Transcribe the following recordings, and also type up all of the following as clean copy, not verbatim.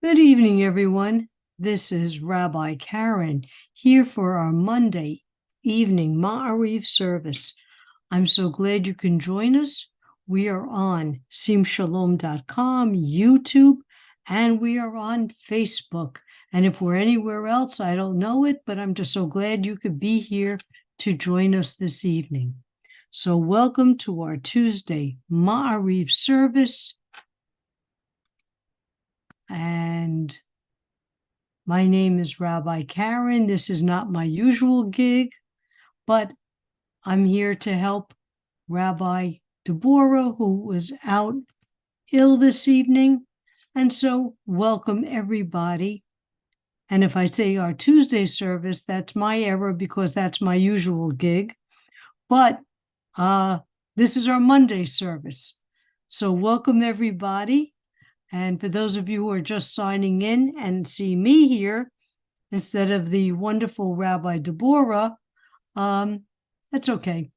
Good evening, everyone. This is Rabbi Karen here for our Monday evening Ma'ariv service. I'm so glad you can join us. We are on simshalom.com, YouTube, and we are on Facebook. And if we're anywhere else, I don't know it, but I'm just so glad you could be here to join us this evening. So welcome to our Tuesday Ma'ariv service. And my name is Rabbi Karen. This is not my usual gig, but I'm here to help Rabbi Deborah, who was out ill this evening. And so welcome everybody. And if I say our Tuesday service, that's my error because that's my usual gig. But this is our Monday service. So welcome everybody. And for those of you who are just signing in and see me here instead of the wonderful Rabbi Deborah, that's okay.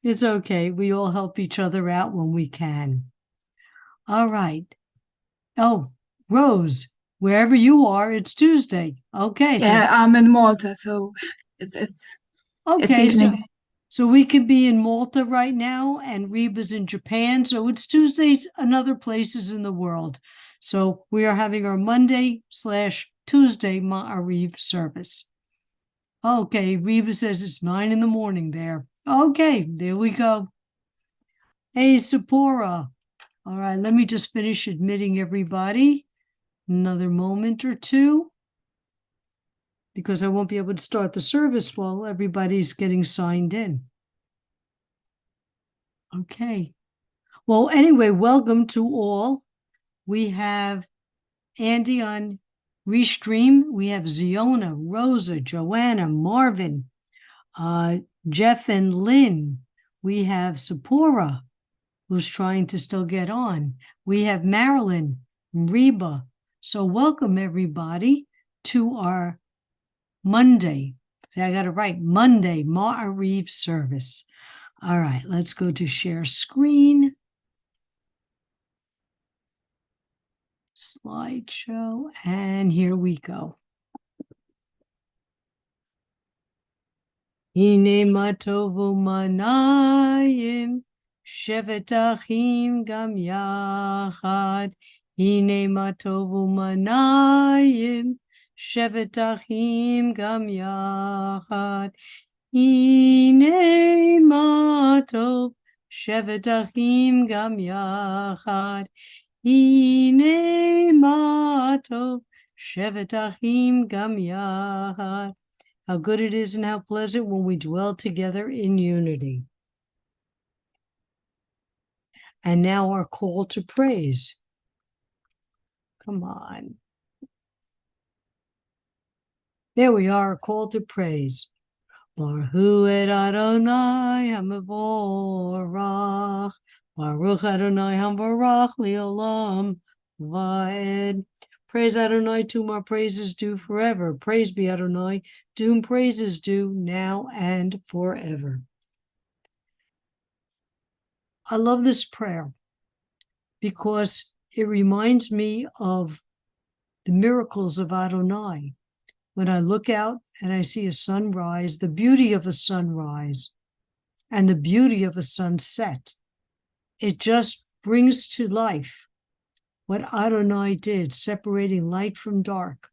It's okay. We all help each other out when we can. All right. Oh, Rose, wherever you are, it's Tuesday. Okay. Yeah, I'm in Malta, so it's okay. evening. So we could be in Malta right now, and Reba's in Japan. So it's Tuesdays in other places in the world. So we are having our Monday/Tuesday Ma'ariv service. Okay, Reba says it's 9 a.m. there. Okay, there we go. Hey, Sephora. All right, let me just finish admitting everybody. Another moment or two, because I won't be able to start the service while everybody's getting signed in. Okay. Well, anyway, welcome to all. We have Andy on Restream. We have Ziona, Rosa, Joanna, Marvin, Jeff and Lynn. We have Sephora, who's trying to still get on. We have Marilyn, Reba. So welcome everybody to our Monday. See, I got it right. Monday Ma'ariv service. All right, let's go to share screen. Slideshow, and here we go. Hine matovu manayim, shevet achim gam yachad. Hine matovu manayim, shevet achim gam yachad. Hine matov, shevet achim gam yachad. Hine matov, shevet achim gam yachad. How good it is and how pleasant when we dwell together in unity. And now our call to praise. Come on. There we are, a call to praise. Baruch et Adonai HaMevorach. Baruch Adonai HaMevorach Li'olam Va'ed. Praise Adonai, to whom our praises due forever. Praise be Adonai, to whom praises due now and forever. I love this prayer because it reminds me of the miracles of Adonai. When I look out and I see a sunrise, the beauty of a sunrise and the beauty of a sunset, it just brings to life what Adonai did, separating light from dark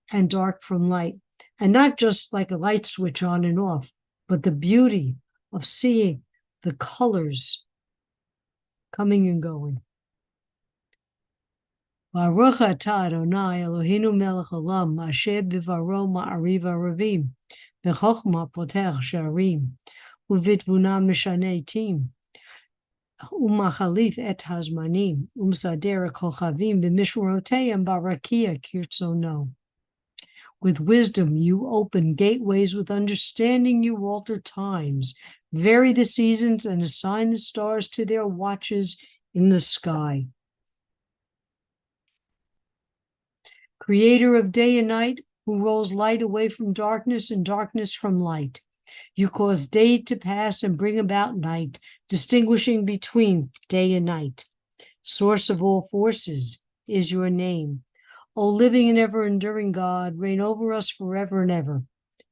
and dark from light. And not just like a light switch on and off, but the beauty of seeing the colors coming and going. Baruch atah Adonai Eloheinu melech olam, asher bivaro ma'ariv aravim, b'chochma potech sharim, uvitvuna mishaneh tim, umachalif et hazmanim, umsader kochavim b'mishroteim barakia kirtzono. With wisdom you open gateways, with understanding you alter times, vary the seasons and assign the stars to their watches in the sky. Creator of day and night, who rolls light away from darkness and darkness from light. You cause day to pass and bring about night, distinguishing between day and night. Source of all forces is your name. O living and ever-enduring God, reign over us forever and ever.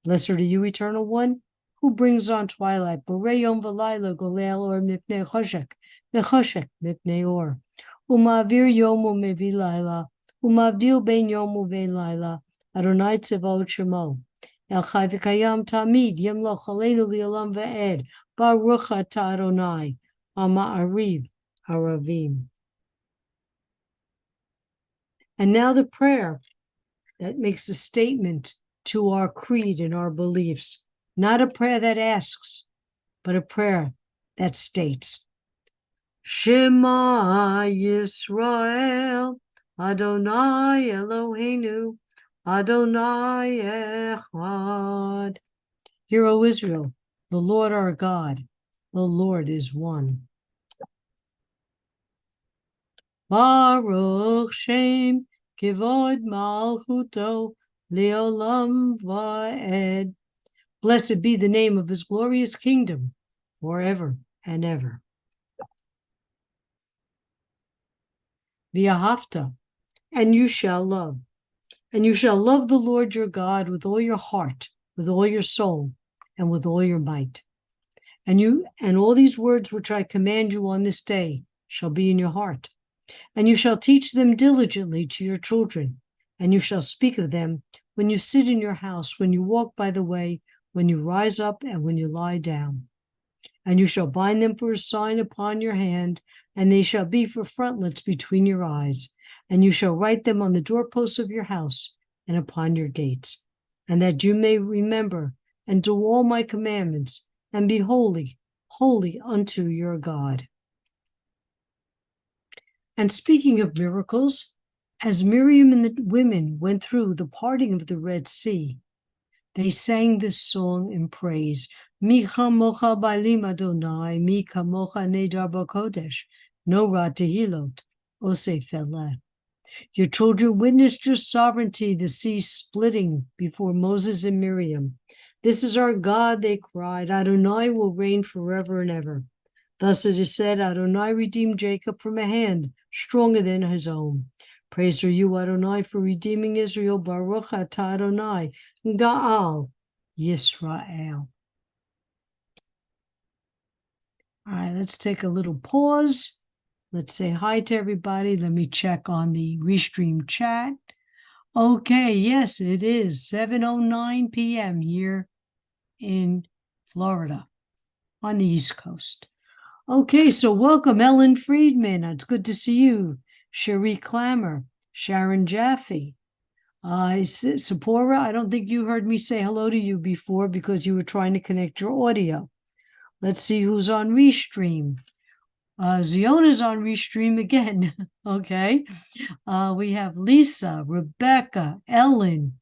Blessed are you, Eternal One, who brings on twilight. Borei yom v'layla golei or mipnei choshek, v'choshek mipnei or. U'ma'avir yom u'mevi layla, u'ma'avdil bein yom u'bein layla. Adonai tzevot shemo. El chai v'kayam tamid, yemloch aleinu li'olam ve'ed. Baruch atah Adonai, ha'ma'ariv haravim. And now the prayer that makes a statement to our creed and our beliefs. Not a prayer that asks, but a prayer that states, Shema Yisrael, Adonai Eloheinu, Adonai Echad. Hear, O Israel, the Lord our God, the Lord is one. Baruch Shem Kivod Malchuto Leolam Va'ed. Blessed be the name of his glorious kingdom forever and ever. V'ahavta, and you shall love. And you shall love the Lord your God with all your heart, with all your soul, and with all your might. And all these words which I command you on this day shall be in your heart. And you shall teach them diligently to your children, and you shall speak of them when you sit in your house, when you walk by the way, when you rise up, and when you lie down. And you shall bind them for a sign upon your hand, and they shall be for frontlets between your eyes. And you shall write them on the doorposts of your house and upon your gates, and that you may remember and do all my commandments, and be holy, holy unto your God. And speaking of miracles, as Miriam and the women went through the parting of the Red Sea, they sang this song in praise. Mi chamocha ba'alim Adonai, mi kamocha nedar b'kodesh, no ra tehilot, oseh feleh. Your children witnessed your sovereignty, the sea splitting before Moses and Miriam. This is our God, they cried. Adonai will reign forever and ever. Thus it is said, Adonai redeemed Jacob from a hand stronger than his own. Praise are you, Adonai, for redeeming Israel. Baruch atah Adonai, Ga'al Yisrael. All right, let's take a little pause. Let's say hi to everybody. Let me check on the Restream chat. Okay, yes, it is 7:09 p.m. here in Florida on the East Coast. Okay, so welcome, Ellen Friedman. It's good to see you. Cherie Clammer, Sharon Jaffe. Sephora, I don't think you heard me say hello to you before because you were trying to connect your audio. Let's see who's on Restream. Ziona's on Restream again. Okay. We have Lisa, Rebecca, Ellen,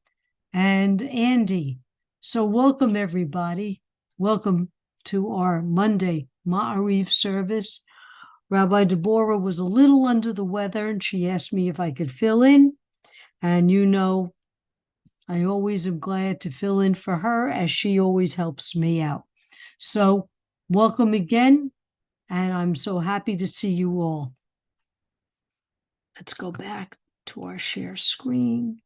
and Andy. So welcome, everybody. Welcome to our Monday Ma'ariv service. Rabbi Deborah was a little under the weather, and she asked me if I could fill in. And you know, I always am glad to fill in for her, as she always helps me out. So welcome again, and I'm so happy to see you all. Let's go back to our share screen.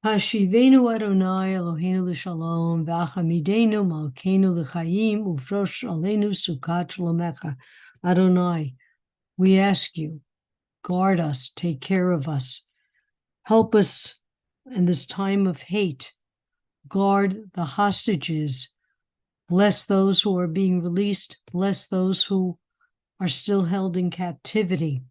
Hashivenu Adonai Eloheinu l'shalom, v'achamidenu malkeinu l'chaim, uvrosh aleinu sukat shalomecha. Adonai, we ask you, guard us, take care of us, help us in this time of hate, guard the hostages, bless those who are being released, bless those who are still held in captivity.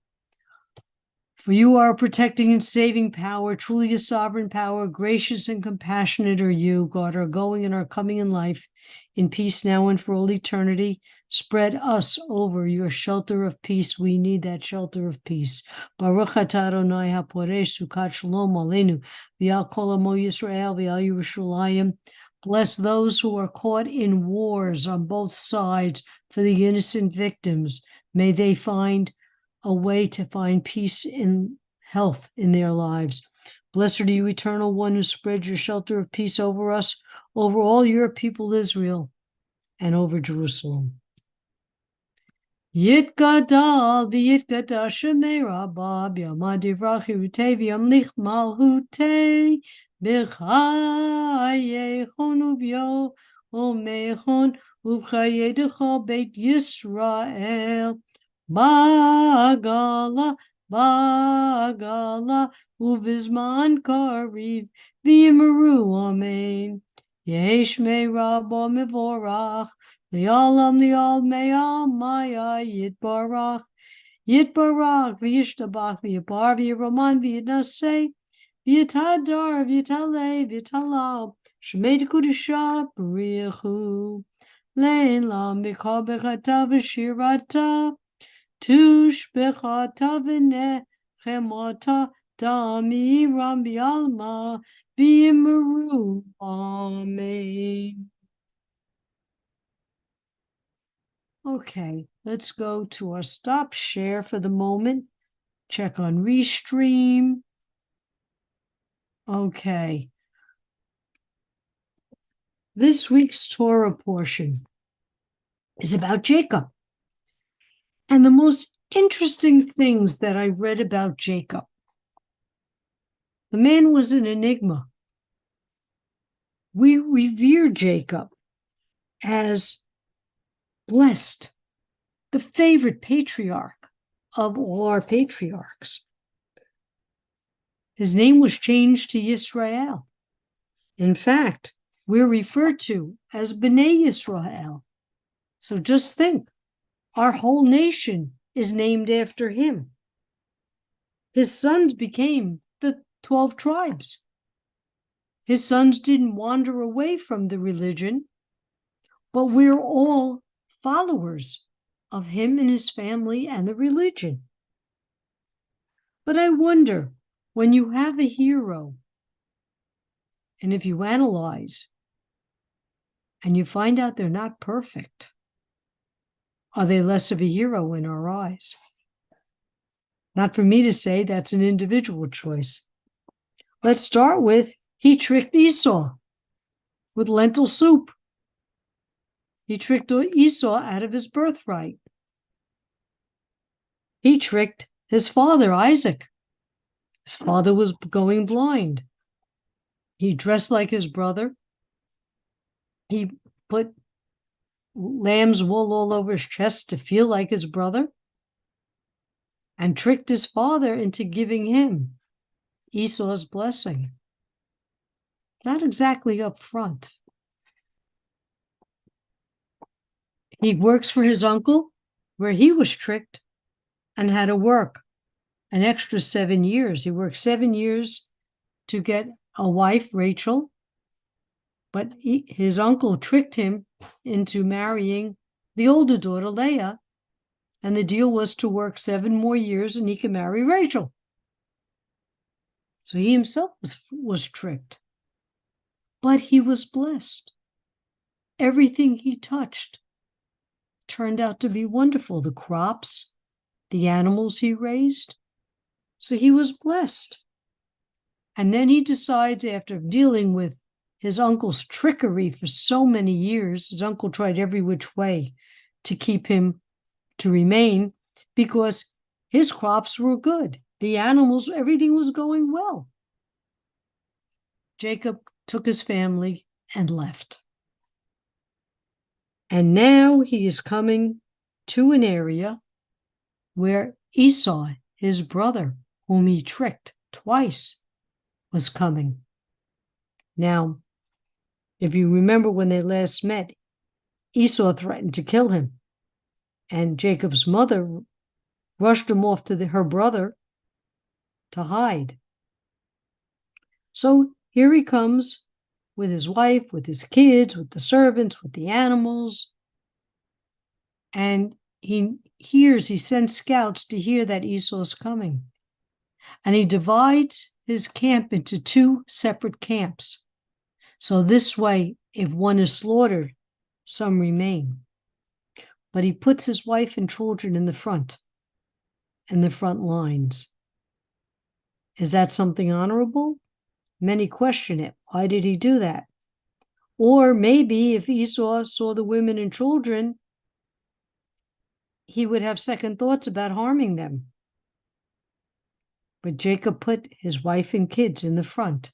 For you are a protecting and saving power, truly a sovereign power, gracious and compassionate are you, God, our going and our coming in life, in peace now and for all eternity. Spread us over your shelter of peace. We need that shelter of peace. Baruch atah Adonai haporesh sukat shalom aleinu v'al kol amo Yisrael v'al Yerushalayim. Bless those who are caught in wars on both sides for the innocent victims. May they find a way to find peace and health in their lives. Blessed are you, Eternal One, who spread your shelter of peace over us, over all your people Israel, and over Jerusalem. Yitgadal v'yitgada shemei rabba b'yama divrach yirutei v'yamlich malhutei b'chayechon uv'yo umechon uv'chayedecha beit Yisrael ba'agala uvizman kariv v'yimeru amen yesh mei rabba mevorach Li'olam li'ol maya yitbarach v'yishtabach v'yibar v'yiroman v'yitnaseh v'yitadar v'yitaleh v'yitalal shemei kedusha b'richu le'elam b'chol b'chata v'shirata tush b'chata v'nechemata damiram b'alma v'yimeru amen. Okay, let's go to our stop share for the moment. Check on Restream. Okay. This week's Torah portion is about Jacob. And the most interesting things that I read about Jacob. The man was an enigma. We revere Jacob as blessed, the favorite patriarch of all our patriarchs. His name was changed to Yisrael. In fact, we're referred to as B'nai Yisrael. So just think, our whole nation is named after him. His sons became the 12 tribes. His sons didn't wander away from the religion, but we're all followers of him and his family and the religion. But I wonder, when you have a hero, and if you analyze, and you find out they're not perfect, are they less of a hero in our eyes? Not for me to say, that's an individual choice. Let's start with, he tricked Esau with lentil soup. He tricked Esau out of his birthright. He tricked his father, Isaac. His father was going blind. He dressed like his brother. He put lamb's wool all over his chest to feel like his brother, and tricked his father into giving him Esau's blessing. Not exactly up front. He works for his uncle, where he was tricked and had to work an extra 7 years. He worked 7 years to get a wife, Rachel, but his uncle tricked him into marrying the older daughter, Leah, and the deal was to work 7 more years and he could marry Rachel. So he himself was tricked, but he was blessed. Everything he touched turned out to be wonderful. The crops, the animals he raised. So he was blessed. And then he decides, after dealing with his uncle's trickery for so many years, his uncle tried every which way to keep him to remain because his crops were good. The animals, everything was going well. Jacob took his family and left. And now he is coming to an area where Esau, his brother, whom he tricked twice, was coming. Now, if you remember when they last met, Esau threatened to kill him, and Jacob's mother rushed him off to her brother to hide. So here he comes with his wife, with his kids, with the servants, with the animals, and he sends scouts to hear that Esau's coming. And he divides his camp into 2 separate camps. So this way, if one is slaughtered, some remain. But he puts his wife and children in the front lines. Is that something honorable? Many question it. Why did he do that? Or maybe if Esau saw the women and children, he would have second thoughts about harming them. But Jacob put his wife and kids in the front.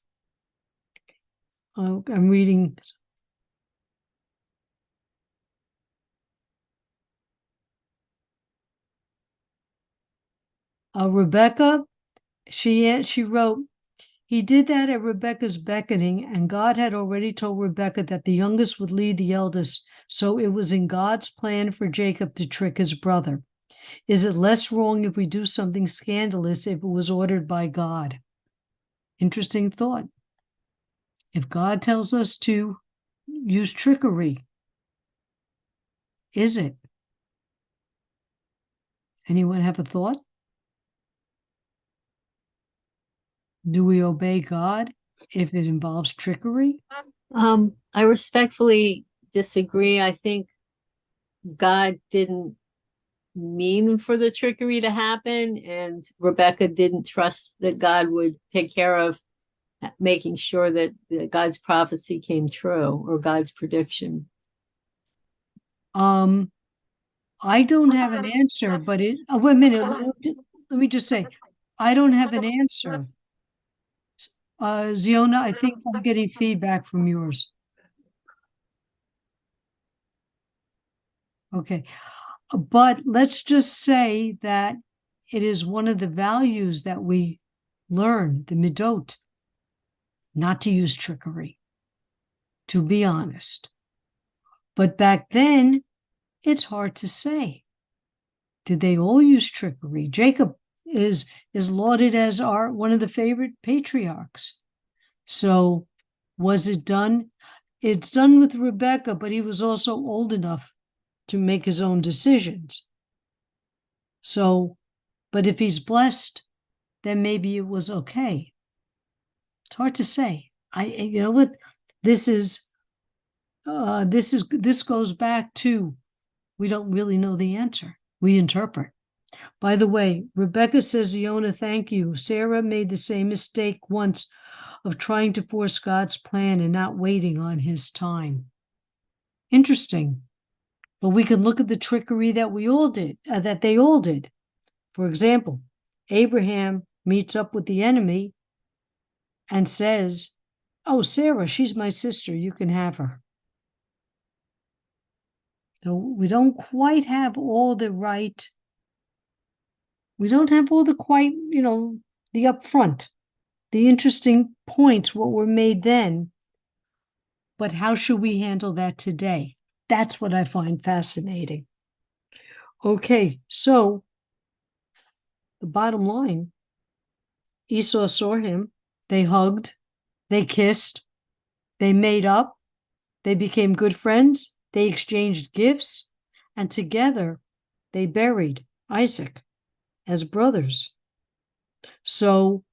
I'm reading. Rebecca, she wrote, he did that at Rebecca's beckoning, and God had already told Rebecca that the youngest would lead the eldest, so it was in God's plan for Jacob to trick his brother. Is it less wrong if we do something scandalous if it was ordered by God? Interesting thought. If God tells us to use trickery, is it? Anyone have a thought? Do we obey God if it involves trickery? I respectfully disagree. I think God didn't mean for the trickery to happen, and Rebecca didn't trust that God would take care of making sure that God's prophecy came true, or God's prediction. I don't have an answer, but wait a minute. Let me just say, I don't have an answer. Ziona, I think I'm getting feedback from yours. Okay. But let's just say that it is one of the values that we learn, the midot, not to use trickery, to be honest. But back then, it's hard to say. Did they all use trickery? Jacob is lauded as one of the favorite patriarchs. So was it done? It's done with Rebecca, but he was also old enough to make his own decisions. So, but if he's blessed, then maybe it was okay. It's hard to say. You know what? This goes back to, we don't really know the answer. We interpret. By the way, Rebecca says, Ziona, thank you. Sarah made the same mistake once of trying to force God's plan and not waiting on his time. Interesting. But we can look at the trickery that we all did, that they all did. For example, Abraham meets up with the enemy and says, oh, Sarah, she's my sister. You can have her. So we don't quite have all the right. We don't have all the quite, the upfront, the interesting points, what were made then. But how should we handle that today? That's what I find fascinating. Okay, so the bottom line, Esau saw him, they hugged, they kissed, they made up, they became good friends, they exchanged gifts, and together they buried Isaac as brothers. So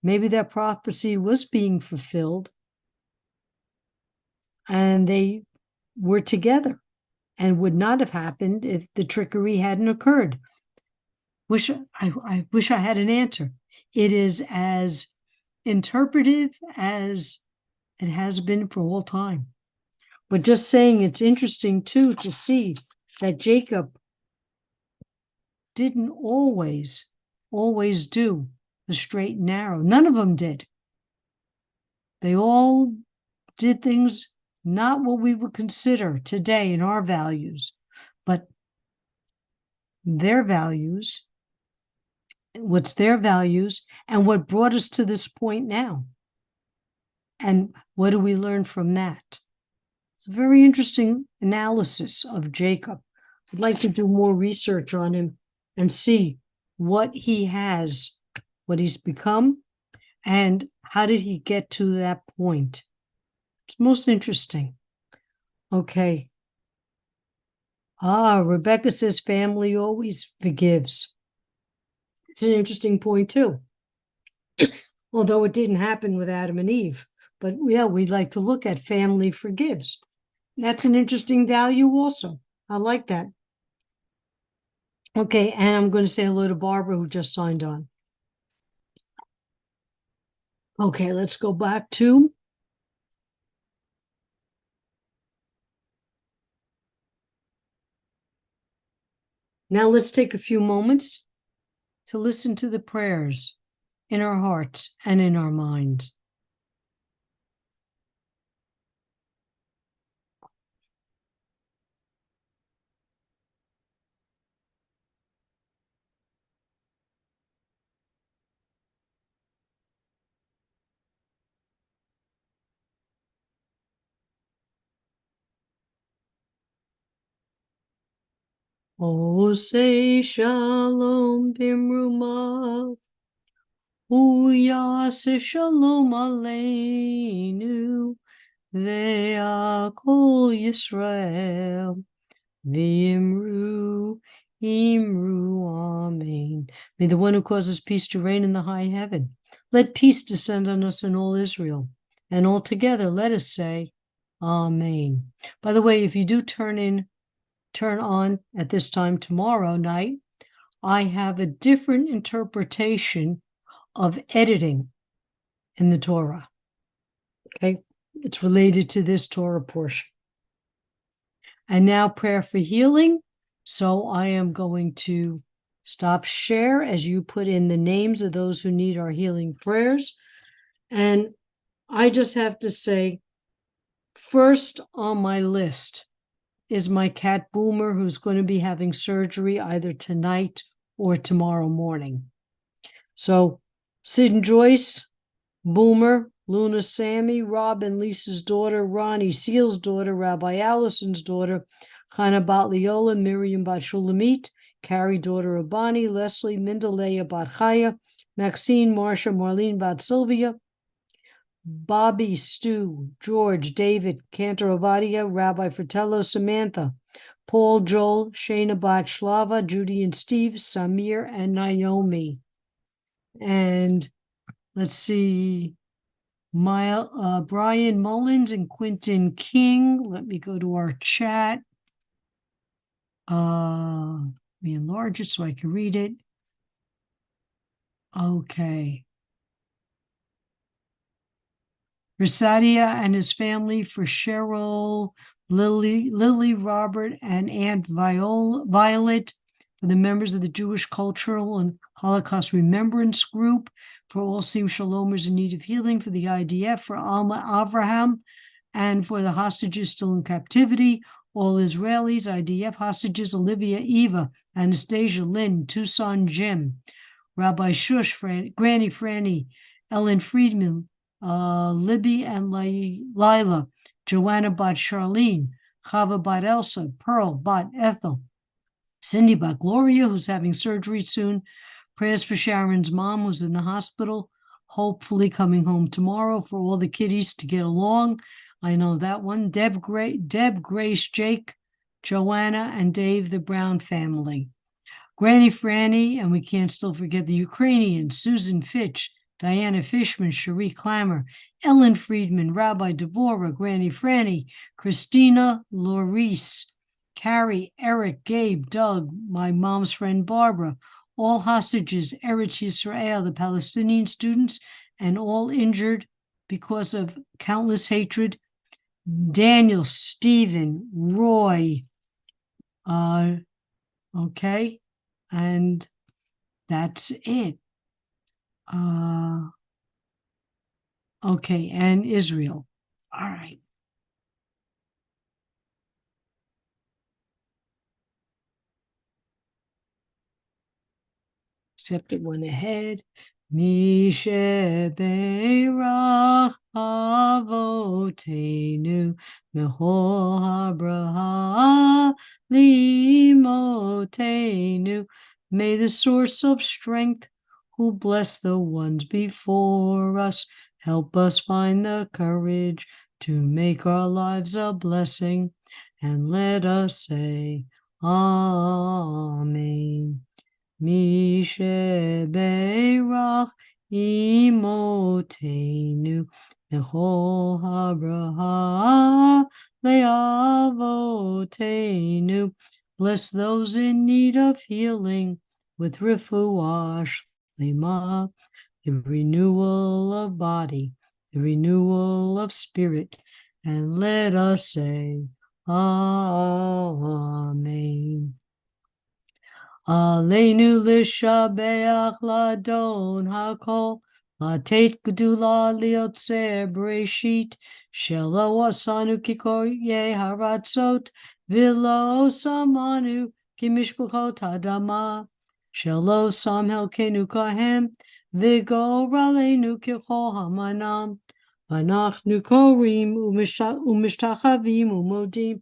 maybe that prophecy was being fulfilled and they were together, and would not have happened if the trickery hadn't occurred. I wish I had an answer. It is as interpretive as it has been for all time. But just saying, it's interesting too to see that Jacob didn't always do the straight and narrow. None of them did. They all did things not what we would consider today in our values, but their values, what's their values, and what brought us to this point now. And what do we learn from that? It's a very interesting analysis of Jacob. I'd like to do more research on him and see what he has, what he's become, and how did he get to that point. It's most interesting. Okay. Rebecca says family always forgives. It's an interesting point too. Although it didn't happen with Adam and Eve. But yeah, we'd like to look at family forgives. That's an interesting value also. I like that. Okay, and I'm going to say hello to Barbara, who just signed on. Okay, let's go back to Now let's take a few moments to listen to the prayers in our hearts and in our minds. Oh, say shalom bimrumav, uyase shalom aleinu, ve'akol Yisrael, v'imru, imru, amen. May the one who causes peace to reign in the high heaven, let peace descend on us in all Israel, and all together let us say, amen. By the way, if you do turn on at this time tomorrow night, I have a different interpretation of editing in the Torah. Okay, it's related to this Torah portion. And now prayer for healing. So I am going to stop share as you put in the names of those who need our healing prayers. And I just have to say, first on my list is my cat Boomer, who's going to be having surgery either tonight or tomorrow morning. So Sid and Joyce, Boomer, Luna, Sammy, Rob and Lisa's daughter, Ronnie, Seal's daughter, Rabbi Allison's daughter, Chana Bat Leola, Miriam Bat Shulamit, Carrie, daughter of Bonnie, Leslie, Mindaleya Bat Chaya, Maxine, Marcia, Marlene Bat Sylvia, Bobby, Stu, George, David, Cantor Ovadia, Rabbi Fratello, Samantha, Paul, Joel, Shana Bat Shlava, Judy and Steve, Samir, and Naomi. And let's see, Brian Mullins and Quentin King. Let me go to our chat. Let me enlarge it so I can read it. Okay. Risadia and his family, for Cheryl, Lily, Robert, and Aunt Violet, for the members of the Jewish Cultural and Holocaust Remembrance Group, for all Sim Shalomers in need of healing, for the IDF, for Alma Avraham, and for the hostages still in captivity, all Israelis, IDF hostages, Olivia, Eva, Anastasia, Lynn, Tucson, Jim, Rabbi Shush, Granny Franny, Ellen Friedman, Libby and Lila, Joanna Bat Charlene, Chava Bat Elsa, Pearl Bat Ethel, Cindy Bat Gloria, who's having surgery soon, prayers for Sharon's mom, who's in the hospital, hopefully coming home tomorrow, for all the kiddies to get along. I know that one. Deb, Grace, Jake, Joanna, and Dave, the Brown family. Granny Franny, and we can't still forget the Ukrainians, Susan Fitch, Diana Fishman, Cherie Clammer, Ellen Friedman, Rabbi Deborah, Granny Franny, Christina Laurice, Carrie, Eric, Gabe, Doug, my mom's friend Barbara, all hostages, Eretz Yisrael, the Palestinian students, and all injured because of countless hatred, Daniel, Stephen, Roy, okay, and that's it. Okay, and Israel. All right. Except it went ahead. Mishe Beirach Avotenu Mehol Habraha Limotenu. May the source of strength, who bless the ones before us, help us find the courage to make our lives a blessing, and let us say, Amen. Mishe Beirach Imotenu Mechol Habraha Leavotenu. Bless those in need of healing with refuah shlema, the renewal of body, the renewal of spirit, and let us say, Amen. Aleinu l'shabeach ladon hakol, latet gedula liotzer bereshit, shelo asanu kikoye haratzot, v'lo samanu kimishpachot hadama, shelo sam helkenu kahem, v'goralenu kichol hamanam, v'anachnu korim umishtachavim umodim,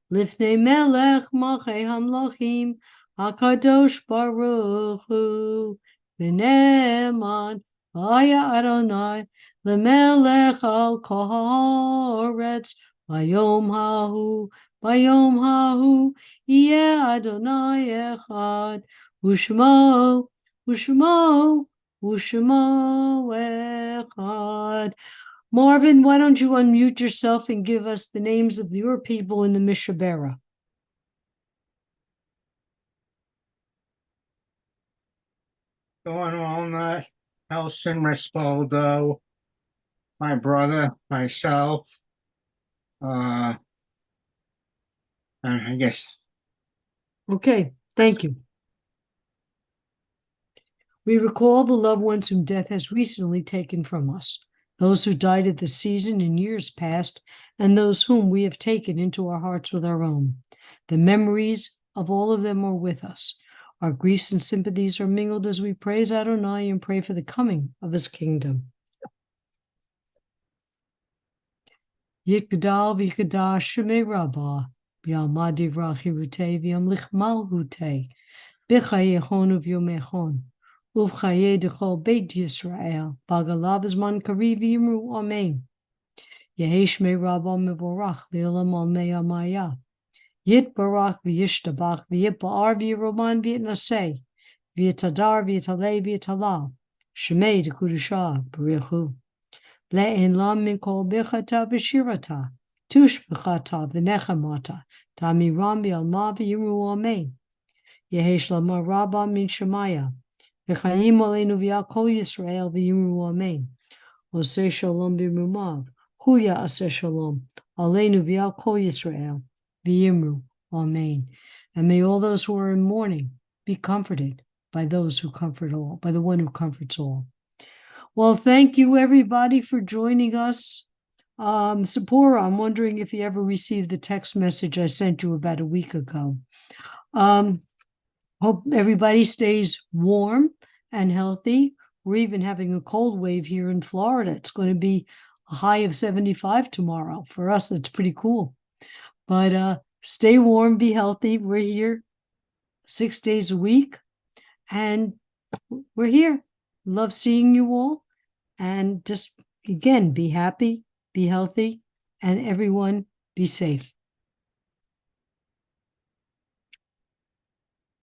Lifnei melech malchei hamlochim, HaKadosh Baruch Hu, v'ne'eman haya Adonai, lemelech al kol haaretz, bayom hahu, yeh Adonai echad, u'shmo echad. Marvin, why don't you unmute yourself and give us the names of your people in the Mishabera? Going on, Elson Rispoldo, my brother, myself, and I guess. Okay, thank you. We recall the loved ones whom death has recently taken from us, those who died at the season in years past, and those whom we have taken into our hearts with our own. The memories of all of them are with us. Our griefs and sympathies are mingled as we praise Adonai and pray for the coming of his kingdom. Yikdal v'yikdash shemei rabbah, b'yalma divrach hirutei v'yamlich malhutei, b'chayechon uv'yomechon, uv'chaye dechol beit Yisrael, b'agalav zman kariv yimru amen. Yehi shmei rabbah mevorach v'olam al mei amaya. Yit barach v'yishtabach v'yit ba'ar v'yiroman v'yitnaseh, v'yitadar v'yitalei v'yitalal, shemei dekudusha b'richu. Le'en lam min kol bichata v'shirata, tush b'chata v'nechamata, tamiram v'yalma v'yiru amen. Yehesh lama rabba min shemaya, v'chayim aleinu v'yakol Yisrael v'yiru amen. Oseh shalom b'rumav, huya aseh shalom, aleinu v'yakol Yisrael v'yiru amen. And may all those who are in mourning be comforted by those who comfort all, by the one who comforts all. Well, thank you, everybody, for joining us. Sephora, I'm wondering if you ever received the text message I sent you about a week ago. Hope everybody stays warm and healthy. We're even having a cold wave here in Florida. It's going to be a high of 75 tomorrow. For us, that's pretty cool. But stay warm, be healthy. We're here 6 days a week, and we're here. Love seeing you all. And just, again, be happy, be healthy, and everyone be safe.